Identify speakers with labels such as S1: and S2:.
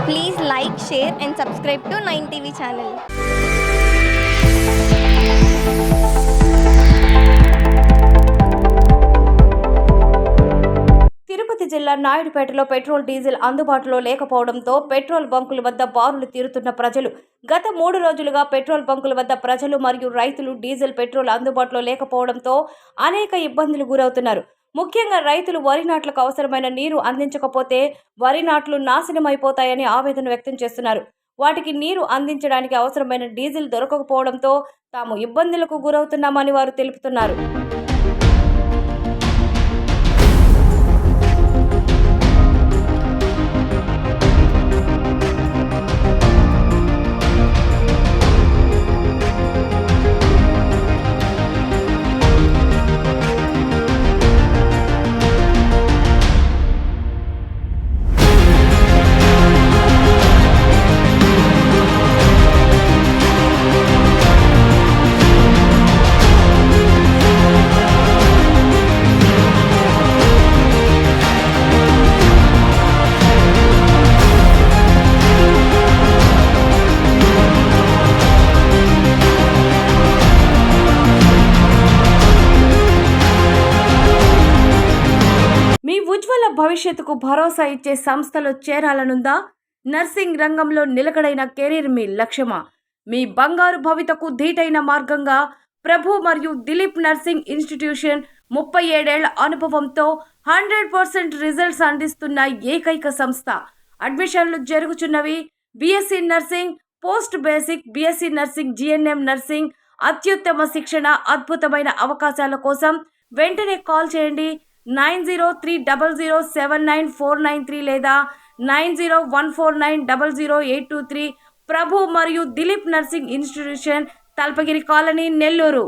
S1: Please like, share and subscribe to 9TV channel.
S2: Tirupati జిల్లా నాయుడుపేటలో petrol diesel అందుబాటులో లేకపోవడంతో petrol బంకుల వద్ద బారులు తీరుతున్న ప్రజలు గత 3 రోజులుగా పెట్రోల్ బంకుల వద్ద ప్రజలు మరియు రైతులు డీజిల్ పెట్రోల్ అందుబాటులో లేకపోవడంతో అనేక ఇబ్బందులు గురవుతున్నారు. ముఖ్యంగా రైతులు వరి నాట్లకు అవసరమైన నీరు అందించకపోతే వరి నాట్లు నాశనమైపోతాయని ఆవేదన వ్యక్తం చేస్తున్నారు. వాటికి నీరు అందించడానికి అవసరమైన డీజిల్ దొరకకపోవడంతో తాము ఇబ్బందులకు గురవుతున్నామని వారు తెలుపుతున్నారు. మీ ఉజ్వల భవిష్యత్తుకు భరోసా ఇచ్చే సంస్థలో చేరాలనుందా? నర్సింగ్ రంగంలో నిలకడైన కెరీర్ మీ లక్ష్యమా? మీ బంగారు భవితకు ధీటైన మార్గంగా ప్రభు మరియు దిలీప్ నర్సింగ్ ఇన్స్టిట్యూషన్ 37 ఏళ్ల అనుభవంతో 100% రిజల్ట్స్ అందిస్తున్న ఏకైక సంస్థ. అడ్మిషన్లు జరుగుతున్నవి. BSc nursing, post basic, BSc nursing, GNM nursing. అత్యుత్తమ శిక్షణ, అద్భుతమైన అవకాశాల కోసం వెంటనే కాల్ చేయండి. 9030079493 లేదా 9014900823. ప్రభు మరియు Dilip nursing institution, Talpagiri colony, Nellore.